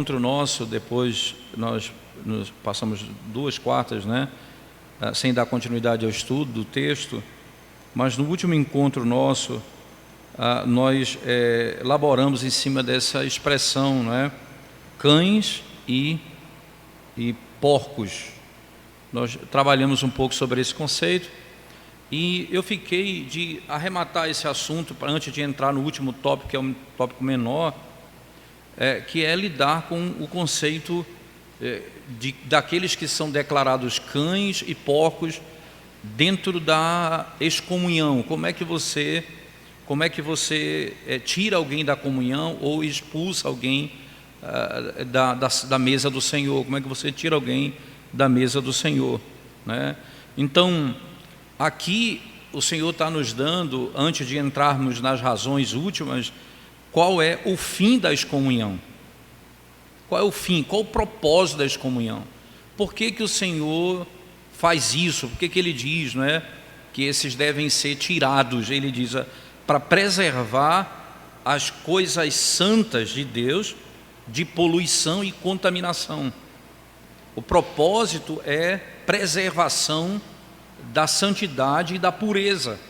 encontro nosso, depois nós passamos 2 quartas, sem dar continuidade ao estudo do texto, mas no último encontro nosso, nós elaboramos em cima dessa expressão, cães e porcos. Nós trabalhamos um pouco sobre esse conceito e eu fiquei de arrematar esse assunto antes de entrar no último tópico, que é um tópico menor, que é lidar com o conceito daqueles que são declarados cães e porcos dentro da excomunhão. Como é que você tira alguém da comunhão ou expulsa alguém da mesa do Senhor? Como é que você tira alguém da mesa do Senhor, Então, aqui o Senhor está nos dando, antes de entrarmos nas razões últimas, qual é o fim da excomunhão? Qual é o fim? Qual o propósito da excomunhão? Por que o Senhor faz isso? Por que Ele diz, que esses devem ser tirados? Ele diz, para preservar as coisas santas de Deus de poluição e contaminação. O propósito é preservação da santidade e da pureza.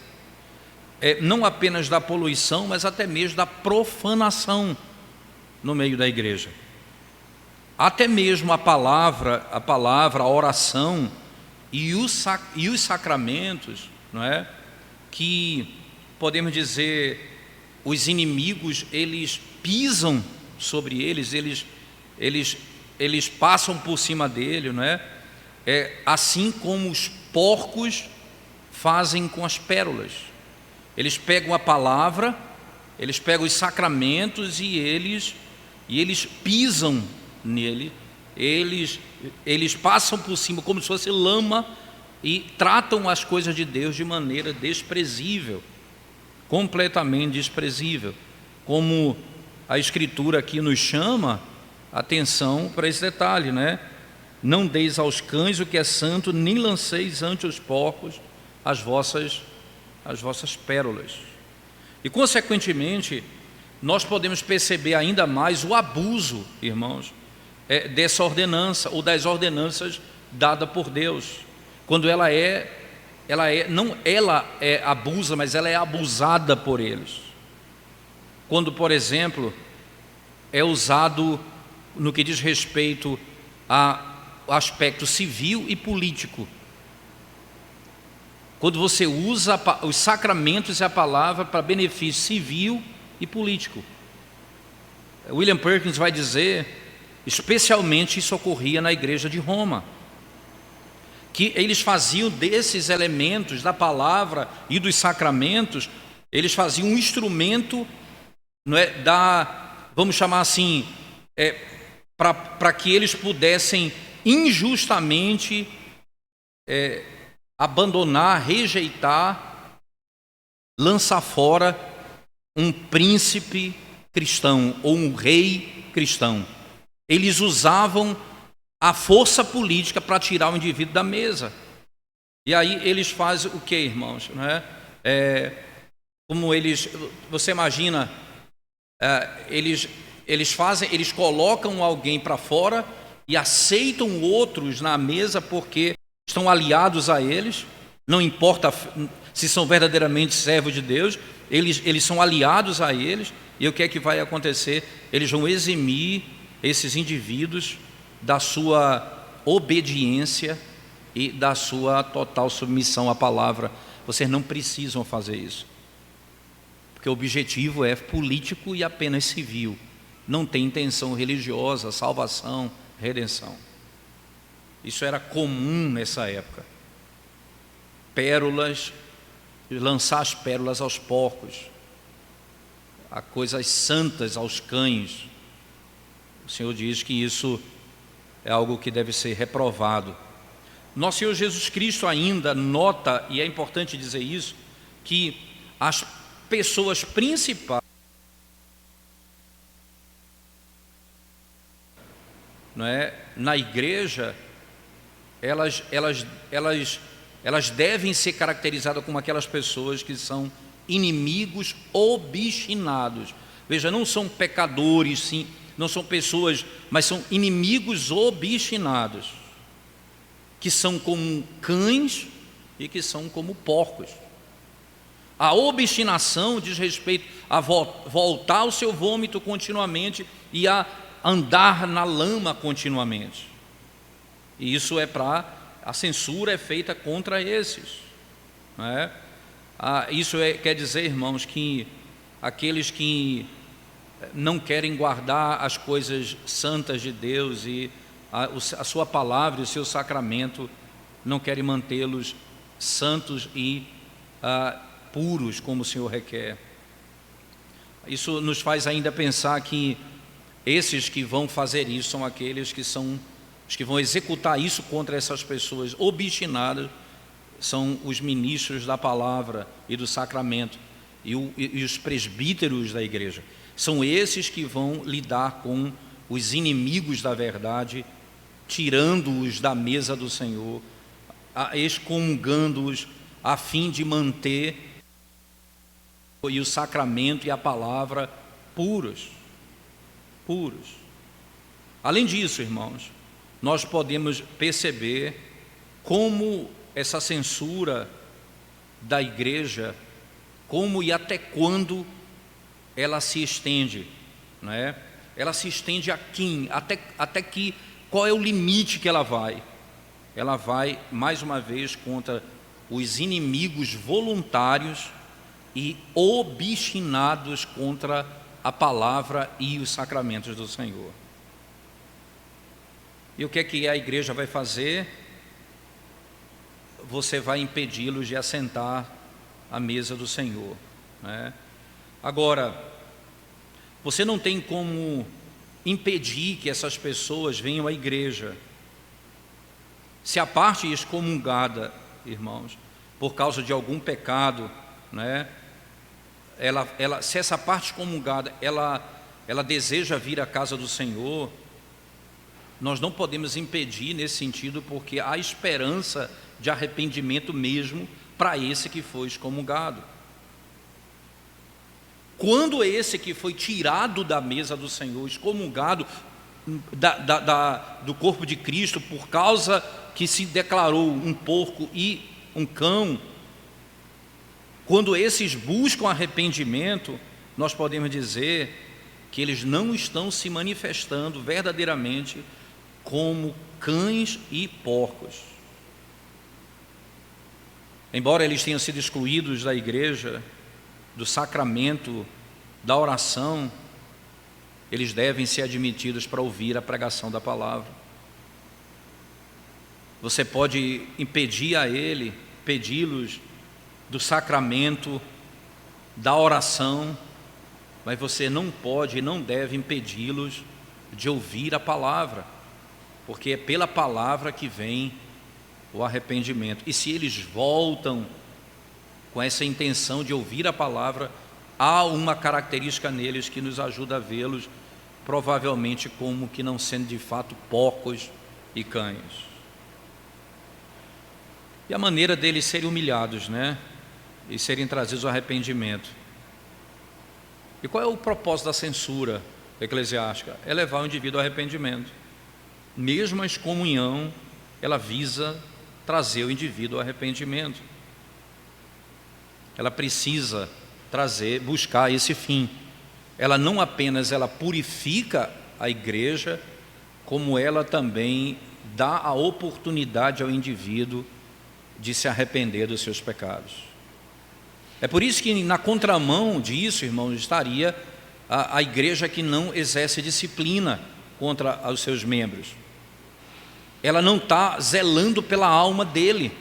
Não apenas da poluição, mas até mesmo da profanação no meio da igreja. Até mesmo a palavra, a oração e os sacramentos, que podemos dizer, os inimigos, eles pisam sobre eles passam por cima dele, assim como os porcos fazem com as pérolas. Eles pegam a palavra, eles pegam os sacramentos e eles pisam nele, eles passam por cima como se fosse lama e tratam as coisas de Deus de maneira desprezível, completamente desprezível, como a Escritura aqui nos chama atenção para esse detalhe, Não deis aos cães o que é santo, nem lanceis ante os porcos as vossas pérolas. E, consequentemente, nós podemos perceber ainda mais o abuso, irmãos, dessa ordenança, ou das ordenanças dadas por Deus, quando ela abusa, mas ela é abusada por eles. Quando, por exemplo, é usado no que diz respeito ao aspecto civil e político. Quando você usa os sacramentos e a palavra para benefício civil e político. William Perkins vai dizer, especialmente isso ocorria na igreja de Roma, que eles faziam desses elementos da palavra e dos sacramentos, eles faziam um instrumento, vamos chamar assim, para que eles pudessem injustamente abandonar, rejeitar, lançar fora um príncipe cristão ou um rei cristão. Eles usavam a força política para tirar o indivíduo da mesa. E aí eles fazem o que, irmãos? Você imagina, eles colocam alguém para fora e aceitam outros na mesa porque estão aliados a eles, não importa se são verdadeiramente servos de Deus, eles são aliados a eles, e o que é que vai acontecer? Eles vão eximir esses indivíduos da sua obediência e da sua total submissão à palavra. Vocês não precisam fazer isso, porque o objetivo é político e apenas civil, não tem intenção religiosa, salvação, redenção. Isso era comum nessa época. Pérolas, lançar as pérolas aos porcos, a coisas santas aos cães. O Senhor diz que isso é algo que deve ser reprovado. Nosso Senhor Jesus Cristo ainda nota, e é importante dizer isso, que as pessoas principais na igreja, elas devem ser caracterizadas como aquelas pessoas que são inimigos obstinados. Veja, não são pecadores, sim, não são pessoas, mas são inimigos obstinados, que são como cães e que são como porcos. A obstinação diz respeito a voltar ao seu vômito continuamente e a andar na lama continuamente. E isso a censura é feita contra esses, não é? Quer dizer, irmãos, que aqueles que não querem guardar as coisas santas de Deus e a sua palavra e o seu sacramento, não querem mantê-los santos e puros como o Senhor requer. Isso nos faz ainda pensar que esses que vão fazer isso são aqueles que são os que vão executar isso contra essas pessoas obstinadas, são os ministros da palavra e do sacramento e os presbíteros da igreja. São esses que vão lidar com os inimigos da verdade, tirando-os da mesa do Senhor, excomungando-os, a fim de manter o sacramento e a palavra puros. Além disso, irmãos, nós podemos perceber como essa censura da igreja, como e até quando ela se estende, não é? Ela se estende a quem? Até que, qual é o limite que ela vai? Ela vai, mais uma vez, contra os inimigos voluntários e obstinados contra a palavra e os sacramentos do Senhor. E o que é que a igreja vai fazer? Você vai impedi-los de assentar à mesa do Senhor, né? Agora, você não tem como impedir que essas pessoas venham à igreja. Se a parte excomungada, irmãos, por causa de algum pecado, né, se essa parte excomungada, ela deseja vir à casa do Senhor, nós não podemos impedir nesse sentido, porque há esperança de arrependimento mesmo para esse que foi excomungado. Quando esse que foi tirado da mesa do Senhor, excomungado do corpo de Cristo, por causa que se declarou um porco e um cão, quando esses buscam arrependimento, nós podemos dizer que eles não estão se manifestando verdadeiramente como cães e porcos. Embora eles tenham sido excluídos da igreja, do sacramento, da oração, eles devem ser admitidos para ouvir a pregação da palavra. Você pode impedir a ele, pedi-los do sacramento, da oração, mas você não pode e não deve impedi-los de ouvir a palavra, porque é pela palavra que vem o arrependimento. E se eles voltam com essa intenção de ouvir a palavra, há uma característica neles que nos ajuda a vê-los provavelmente como que não sendo de fato porcos e cães. E a maneira deles serem humilhados, né? E serem trazidos ao arrependimento. E qual é o propósito da censura eclesiástica? É levar o indivíduo ao arrependimento. Mesmo a excomunhão, ela visa trazer o indivíduo ao arrependimento. Ela precisa buscar esse fim. Ela não apenas purifica a igreja, como ela também dá a oportunidade ao indivíduo de se arrepender dos seus pecados. É por isso que na contramão disso, irmãos, estaria a igreja que não exerce disciplina contra os seus membros. Ela não está zelando pela alma dele,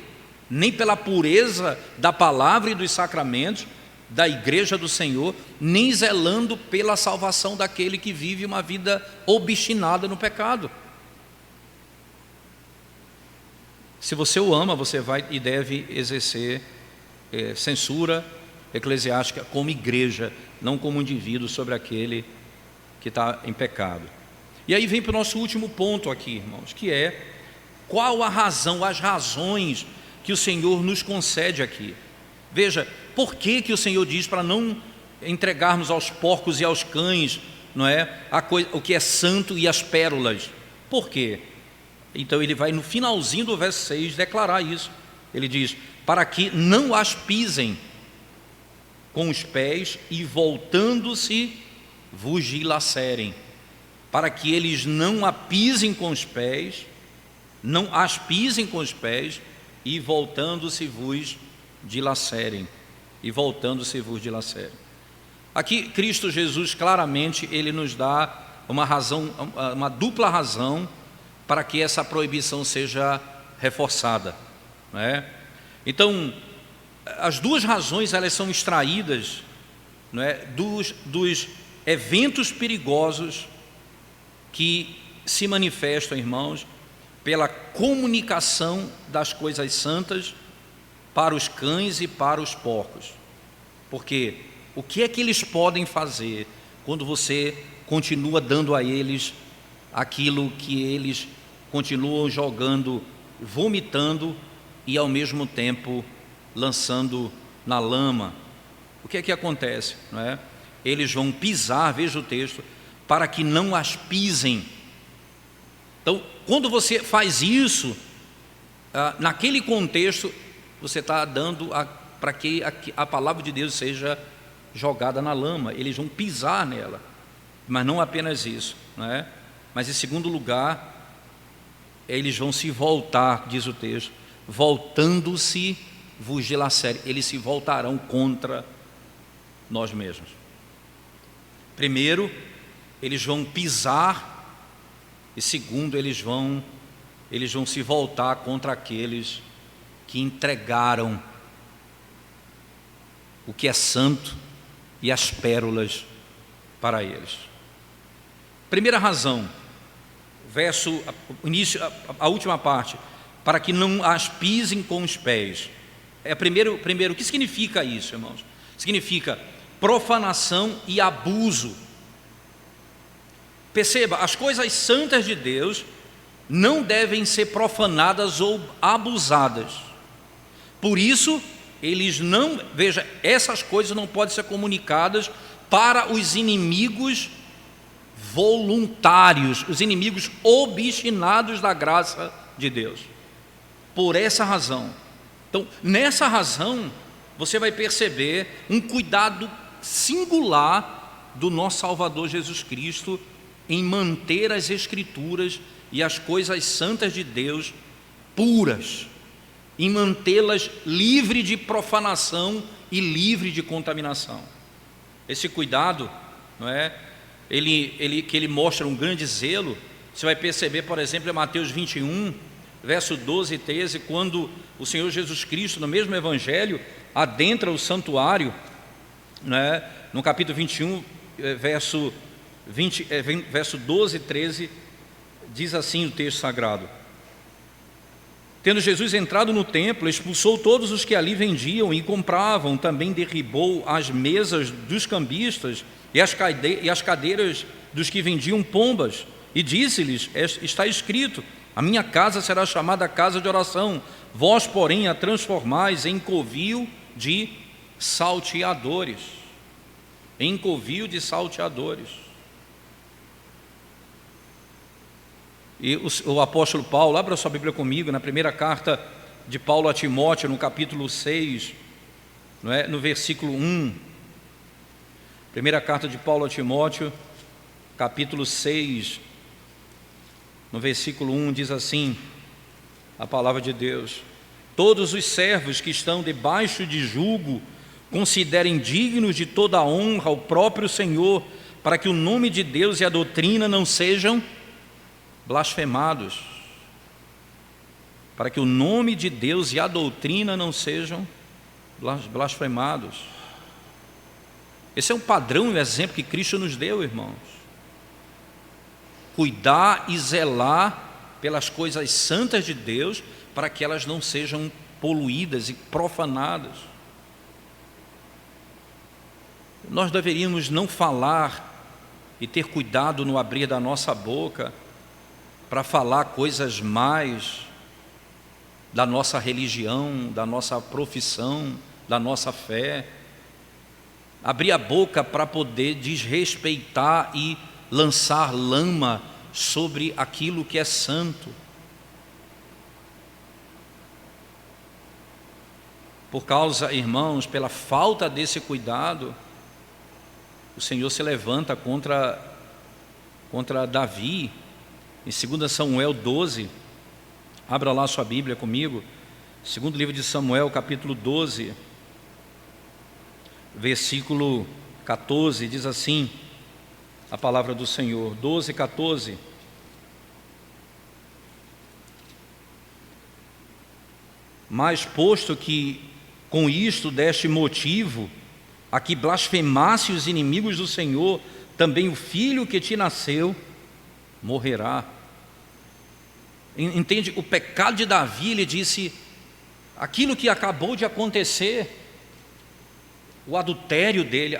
nem pela pureza da palavra e dos sacramentos da igreja do Senhor, nem zelando pela salvação daquele que vive uma vida obstinada no pecado. Se você o ama, você vai e deve exercer censura eclesiástica como igreja, não como indivíduo sobre aquele que está em pecado. E aí vem para o nosso último ponto aqui, irmãos, que é qual a razão, as razões que o Senhor nos concede aqui. Veja, por que o Senhor diz para não entregarmos aos porcos e aos cães não é, o que é santo e as pérolas. Por quê? Então ele vai no finalzinho do verso 6 declarar isso. Ele diz: para que não as pisem com os pés e voltando-se vos dilacerem. Para que eles não a pisem com os pés, não as pisem com os pés e voltando-se vos dilacerem. E voltando-se vos dilacerem. Aqui Cristo Jesus claramente ele nos dá uma razão, uma dupla razão para que essa proibição seja reforçada, não é? Então, as duas razões elas são extraídas, não é, dos eventos perigosos que se manifestam, irmãos, pela comunicação das coisas santas para os cães e para os porcos. Porque o que é que eles podem fazer quando você continua dando a eles aquilo que eles continuam jogando, vomitando e ao mesmo tempo lançando na lama? O que é que acontece, não é? Eles vão pisar, veja o texto, para que não as pisem. Então, quando você faz isso, naquele contexto, você está dando para que a palavra de Deus seja jogada na lama. Eles vão pisar nela, mas não apenas isso, não é? Mas em segundo lugar, eles vão se voltar, diz o texto, voltando-se vos dilacerem. Eles se voltarão contra nós mesmos. Primeiro, eles vão pisar, e segundo, eles vão se voltar contra aqueles que entregaram o que é santo e as pérolas para eles. Primeira razão, a última parte, para que não as pisem com os pés. Primeiro, o que significa isso, irmãos? Significa profanação e abuso. Perceba, as coisas santas de Deus não devem ser profanadas ou abusadas. Por isso, essas coisas não podem ser comunicadas para os inimigos voluntários, os inimigos obstinados da graça de Deus. Por essa razão. Então, nessa razão, você vai perceber um cuidado singular do nosso Salvador Jesus Cristo em manter as Escrituras e as coisas santas de Deus puras, em mantê-las livre de profanação e livre de contaminação. Esse cuidado, não é? Que ele mostra um grande zelo. Você vai perceber, por exemplo, em Mateus 21, verso 12 e 13, quando o Senhor Jesus Cristo, no mesmo Evangelho, adentra o santuário, não é? No capítulo 21, verso 12 e 13, diz assim o texto sagrado: tendo Jesus entrado no templo, expulsou todos os que ali vendiam e compravam, também derribou as mesas dos cambistas e as cadeiras dos que vendiam pombas, e disse-lhes: está escrito, a minha casa será chamada casa de oração, vós, porém, a transformais em covil de salteadores. Em covil de salteadores. E o apóstolo Paulo, abra sua Bíblia comigo, na primeira carta de Paulo a Timóteo, no capítulo 6, não é? No versículo 1. Primeira carta de Paulo a Timóteo, capítulo 6, no versículo 1, diz assim a palavra de Deus: todos os servos que estão debaixo de jugo considerem dignos de toda a honra ao próprio Senhor, para que o nome de Deus e a doutrina não sejam blasfemados. Para que o nome de Deus e a doutrina não sejam blasfemados. Esse é um padrão e um exemplo que Cristo nos deu, irmãos. Cuidar e zelar pelas coisas santas de Deus, para que elas não sejam poluídas e profanadas. Nós deveríamos não falar e ter cuidado no abrir da nossa boca para falar coisas mais da nossa religião, da nossa profissão, da nossa fé. abrir a boca para poder desrespeitar e lançar lama sobre aquilo que é santo. Por causa, irmãos, pela falta desse cuidado, o Senhor se levanta contra Davi. Em 2 Samuel 12, abra lá sua Bíblia comigo, segundo livro de Samuel, capítulo 12, versículo 14, diz assim a palavra do Senhor, 12, 14. Mas posto que com isto deste motivo a que blasfemasse os inimigos do Senhor, também o filho que te nasceu morrerá. Entende? O pecado de Davi, ele disse, aquilo que acabou de acontecer, o adultério dele,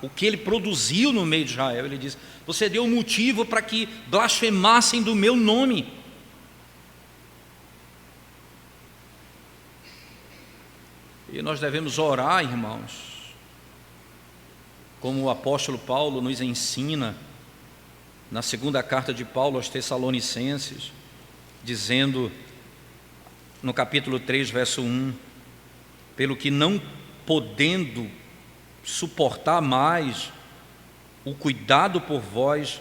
o que ele produziu no meio de Israel, ele diz, você deu motivo para que blasfemassem do meu nome. E nós devemos orar, irmãos, como o apóstolo Paulo nos ensina, na segunda carta de Paulo aos Tessalonicenses, dizendo, no capítulo 3, verso 1, pelo que não podendo suportar mais o cuidado por vós,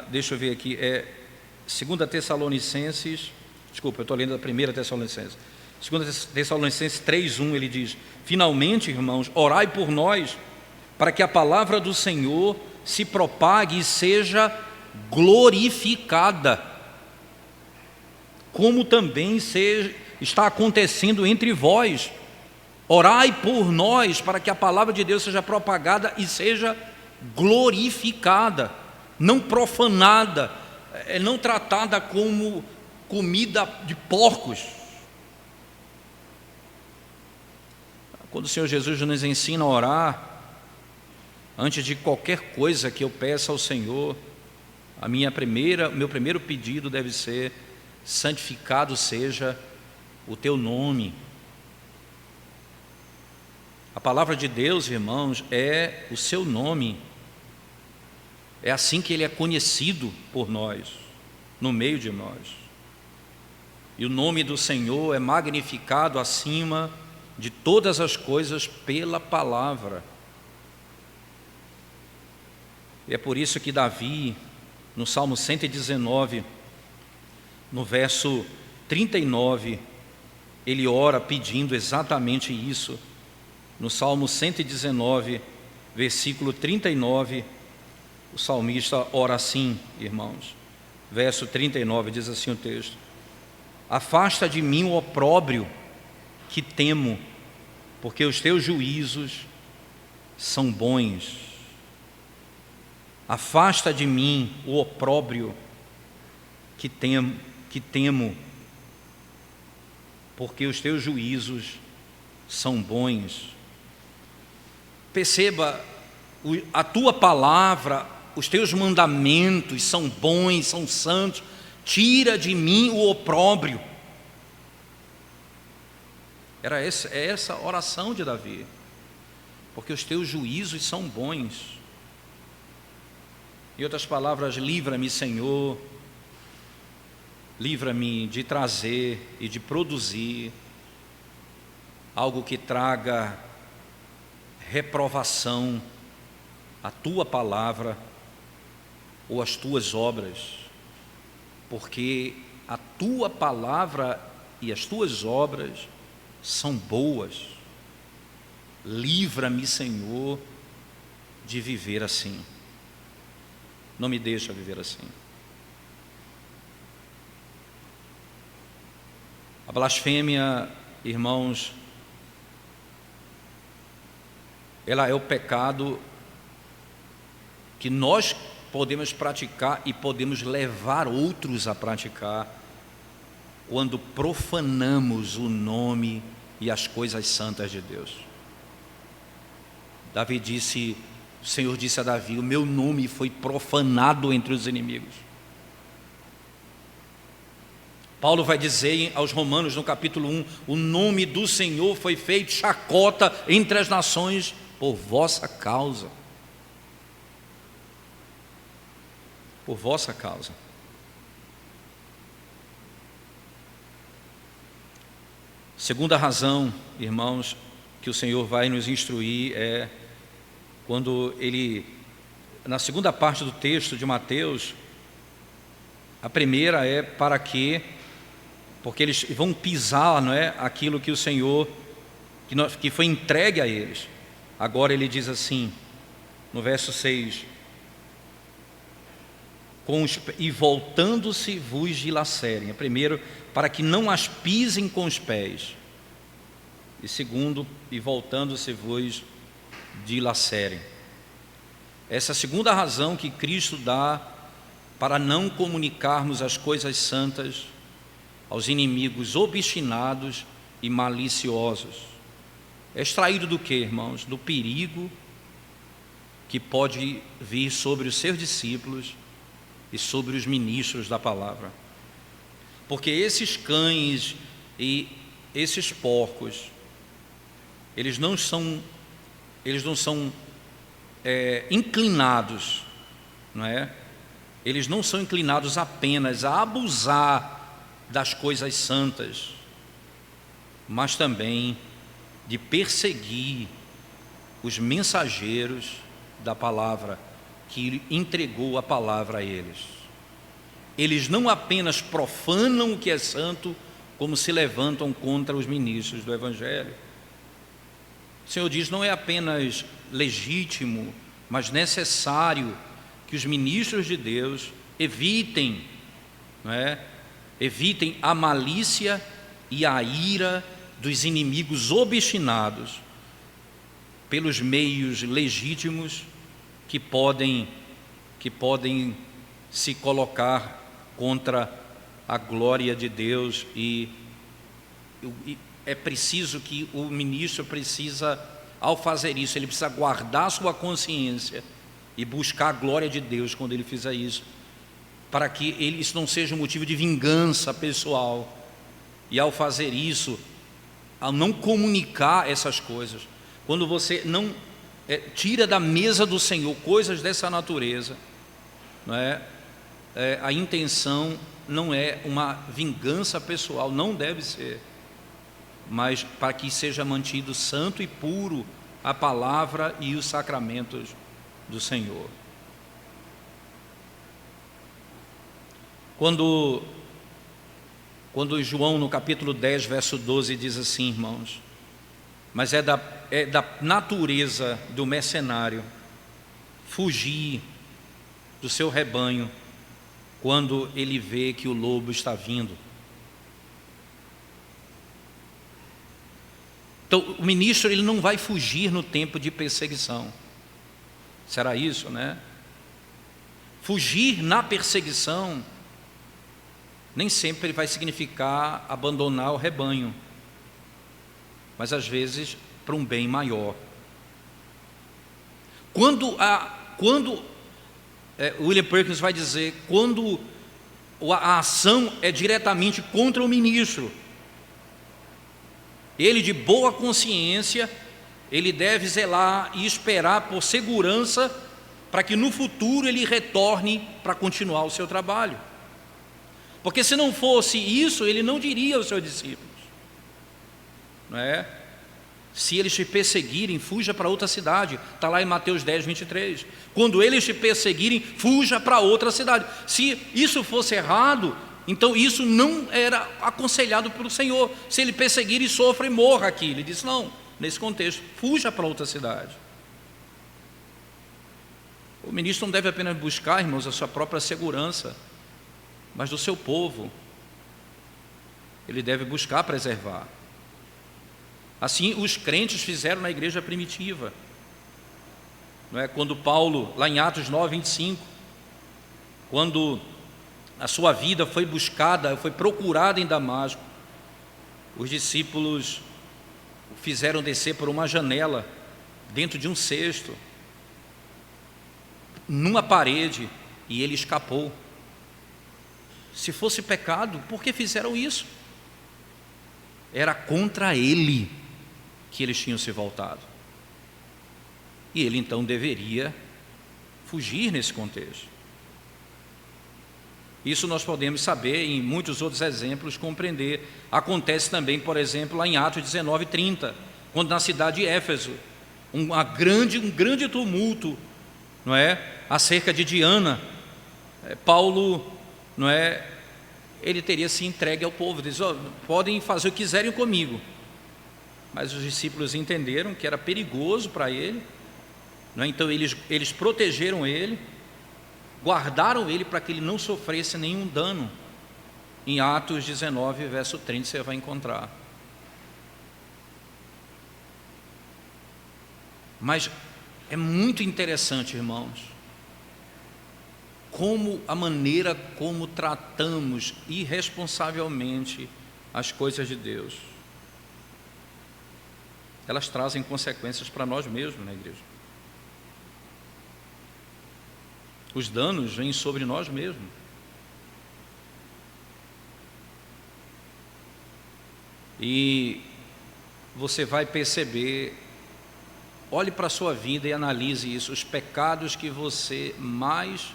deixa eu ver aqui, 2 Tessalonicenses, desculpa, eu estou lendo a 1 Tessalonicenses, 2 Tessalonicenses 3:1, ele diz, finalmente, irmãos, orai por nós, para que a palavra do Senhor se propague e seja glorificada, como também está acontecendo entre vós. Orai por nós, para que a palavra de Deus seja propagada e seja glorificada, não profanada, não tratada como comida de porcos. Quando o Senhor Jesus nos ensina a orar, antes de qualquer coisa que eu peça ao Senhor, meu primeiro pedido deve ser, santificado seja o teu nome. A palavra de Deus, irmãos, é o seu nome. É assim que ele é conhecido por nós, no meio de nós. E o nome do Senhor é magnificado acima de todas as coisas pela palavra. E é por isso que Davi, no Salmo 119, no verso 39, ele ora pedindo exatamente isso. No Salmo 119, versículo 39, o salmista ora assim, irmãos. Verso 39, diz assim o texto: afasta de mim o opróbrio que temo, porque os teus juízos são bons. Afasta de mim o opróbrio que temo, porque os teus juízos são bons. Perceba, a tua palavra, os teus mandamentos são bons, são santos. Tira de mim o opróbrio. É essa a oração de Davi, porque os teus juízos são bons. Em outras palavras, livra-me, Senhor, livra-me de trazer e de produzir algo que traga reprovação à tua palavra ou às tuas obras, porque a tua palavra e as tuas obras são boas. Livra-me, Senhor, de viver assim. Não me deixa viver assim. A blasfêmia, irmãos, ela é o pecado que nós podemos praticar e podemos levar outros a praticar quando profanamos o nome e as coisas santas de Deus. Davi disse, o Senhor disse a Davi, o meu nome foi profanado entre os inimigos. Paulo vai dizer aos Romanos no capítulo 1, o nome do Senhor foi feito chacota entre as nações por vossa causa. Por vossa causa. Segunda razão, irmãos, que o Senhor vai nos instruir é quando Ele, na segunda parte do texto de Mateus, a primeira é para que, porque eles vão pisar, não é, aquilo que o Senhor, que foi entregue a eles. Agora Ele diz assim, no verso 6, e voltando-se vos dilacerem. Primeiro, para que não as pisem com os pés. E segundo, e voltando-se vos dilacerem. Essa é a segunda razão que Cristo dá para não comunicarmos as coisas santas aos inimigos obstinados e maliciosos. É extraído do que, irmãos? Do perigo que pode vir sobre os seus discípulos e sobre os ministros da palavra. Porque esses cães e esses porcos, eles não são inclinados, não é? Eles não são inclinados apenas a abusar das coisas santas, mas também de perseguir os mensageiros da palavra, que entregou a palavra a eles. Eles não apenas profanam o que é santo, como se levantam contra os ministros do Evangelho. O Senhor diz, não é apenas legítimo, mas necessário que os ministros de Deus evitem, não é? Evitem a malícia e a ira dos inimigos obstinados pelos meios legítimos que podem se colocar contra a glória de Deus, e é preciso que o ministro precisa, ao fazer isso, ele precisa guardar sua consciência e buscar a glória de Deus quando ele fizer isso, para que isso não seja um motivo de vingança pessoal. E ao fazer isso, ao não comunicar essas coisas, quando você não tira da mesa do Senhor coisas dessa natureza, não é? A intenção não é uma vingança pessoal, não deve ser, mas para que seja mantido santo e puro a palavra e os sacramentos do Senhor. Quando João, no capítulo 10, verso 12, diz assim, irmãos, mas é da natureza do mercenário fugir do seu rebanho quando ele vê que o lobo está vindo. Então, o ministro, ele não vai fugir no tempo de perseguição. Será isso, né? Fugir na perseguição nem sempre vai significar abandonar o rebanho, mas às vezes para um bem maior. William Perkins vai dizer, quando a ação é diretamente contra o ministro, ele, de boa consciência, ele deve zelar e esperar por segurança para que no futuro ele retorne para continuar o seu trabalho. Porque se não fosse isso, ele não diria aos seus discípulos, não é? Se eles te perseguirem, fuja para outra cidade. Está lá em Mateus 10, 23. Quando eles te perseguirem, fuja para outra cidade. Se isso fosse errado, então isso não era aconselhado pelo Senhor. Se ele perseguir e sofra e morra aqui, ele disse, não, nesse contexto, fuja para outra cidade. O ministro não deve apenas buscar, irmãos, a sua própria segurança, mas do seu povo. Ele deve buscar preservar. Assim os crentes fizeram na igreja primitiva, não é? Quando Paulo, lá em Atos 9, 25, quando a sua vida foi buscada, foi procurada em Damasco, os discípulos o fizeram descer por uma janela, dentro de um cesto, numa parede, e ele escapou. Se fosse pecado, por que fizeram isso? Era contra ele que eles tinham se voltado. E ele então deveria fugir nesse contexto. Isso nós podemos saber em muitos outros exemplos, compreender. Acontece também, por exemplo, lá em Atos 19:30, quando na cidade de Éfeso, um grande tumulto, não é, acerca de Diana, Paulo, não é, ele teria se entregue ao povo, diz: oh, podem fazer o que quiserem comigo. Mas os discípulos entenderam que era perigoso para ele, não é? Então eles protegeram ele, guardaram ele para que ele não sofresse nenhum dano. Em Atos 19, verso 30, você vai encontrar. Mas é muito interessante, irmãos, como a maneira como tratamos irresponsavelmente as coisas de Deus. Elas trazem consequências para nós mesmos na igreja. Os danos vêm sobre nós mesmos. E você vai perceber, olhe para a sua vida e analise isso, os pecados que você mais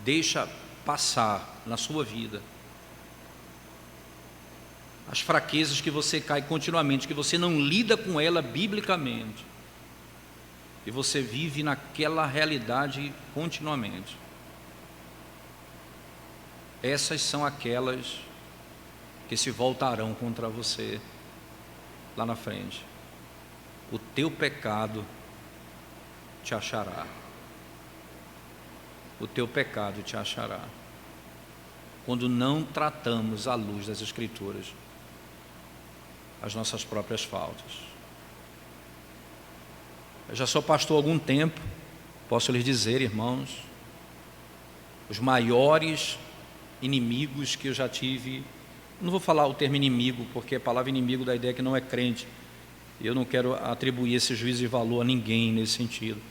deixa passar na sua vida, as fraquezas que você cai continuamente, que você não lida com ela biblicamente, e você vive naquela realidade continuamente. Essas são aquelas que se voltarão contra você lá na frente. O teu pecado te achará. O teu pecado te achará. Quando não tratamos à luz das Escrituras as nossas próprias faltas. Eu já sou pastor há algum tempo, posso lhes dizer, irmãos, os maiores inimigos que eu já tive, não vou falar o termo inimigo, porque a palavra inimigo dá a ideia que não é crente, eu não quero atribuir esse juízo de valor a ninguém nesse sentido,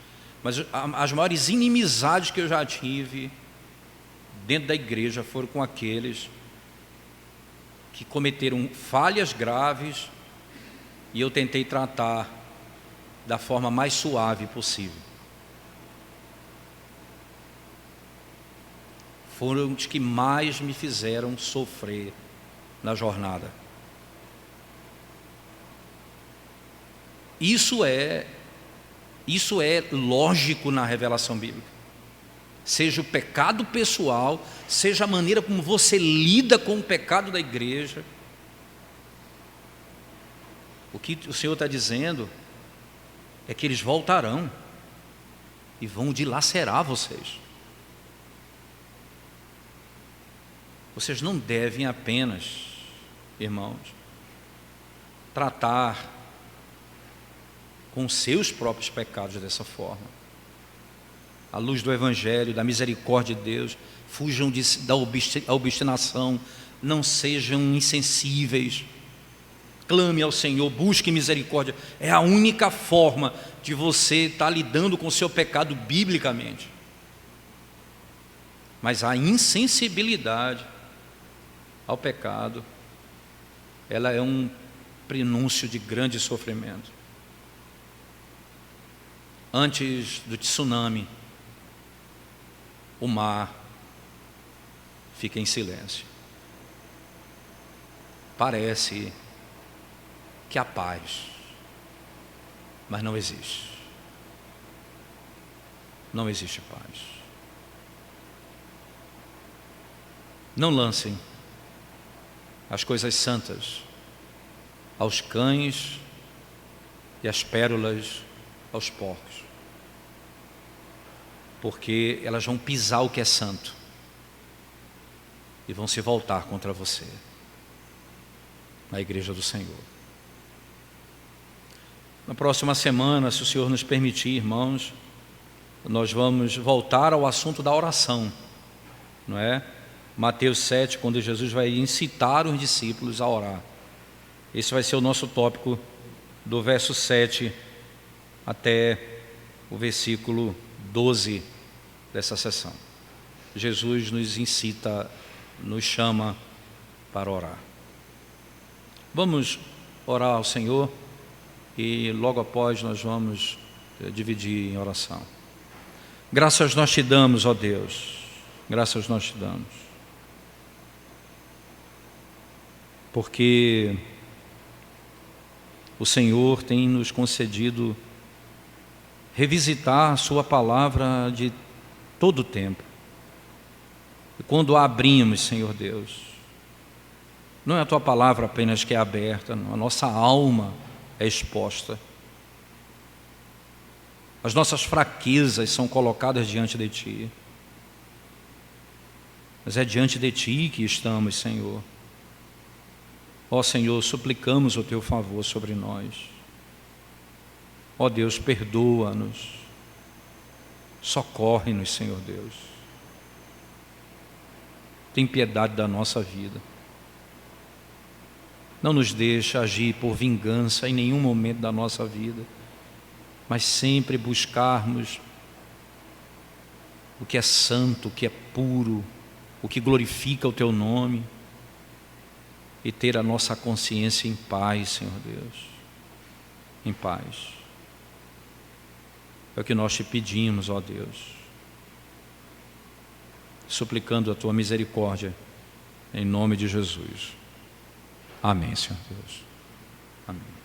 mas as maiores inimizades que eu já tive dentro da igreja foram com aqueles que cometeram falhas graves e eu tentei tratar da forma mais suave possível. Foram os que mais me fizeram sofrer na jornada. Isso é lógico na revelação bíblica. Seja o pecado pessoal, seja a maneira como você lida com o pecado da igreja. O que o Senhor está dizendo é que eles voltarão e vão dilacerar vocês. Vocês não devem apenas, irmãos, tratar com seus próprios pecados dessa forma. À luz do Evangelho, da misericórdia de Deus, fujam da obstinação, não sejam insensíveis, clame ao Senhor, busque misericórdia. É a única forma de você estar lidando com o seu pecado biblicamente. Mas a insensibilidade ao pecado, ela é um prenúncio de grande sofrimento. Antes do tsunami, o mar fica em silêncio. Parece que há paz, mas não existe. Não existe paz. Não lancem as coisas santas aos cães e as pérolas aos porcos, porque elas vão pisar o que é santo e vão se voltar contra você na igreja do Senhor. Na próxima semana, se o Senhor nos permitir, irmãos, nós vamos voltar ao assunto da oração, não é? Mateus 7, quando Jesus vai incitar os discípulos a orar. Esse vai ser o nosso tópico do verso 7 até o versículo 12 dessa sessão. Jesus nos incita, nos chama para orar. Vamos orar ao Senhor e logo após nós vamos dividir em oração. Graças nós te damos, ó Deus, graças nós te damos, porque o Senhor tem nos concedido revisitar a sua palavra de todo o tempo. E quando a abrimos, Senhor Deus, não é a tua palavra apenas que é aberta, não, a nossa alma é exposta. As nossas fraquezas são colocadas diante de ti. Mas é diante de ti que estamos, Senhor. Ó Senhor, suplicamos o teu favor sobre nós. Ó Deus, perdoa-nos. Socorre-nos, Senhor Deus. Tem piedade da nossa vida. Não nos deixa agir por vingança em nenhum momento da nossa vida, mas sempre buscarmos o que é santo, o que é puro, o que glorifica o teu nome, e ter a nossa consciência em paz, Senhor Deus, em paz. É o que nós te pedimos, ó Deus, suplicando a tua misericórdia, em nome de Jesus. Amém, Senhor Deus. Amém.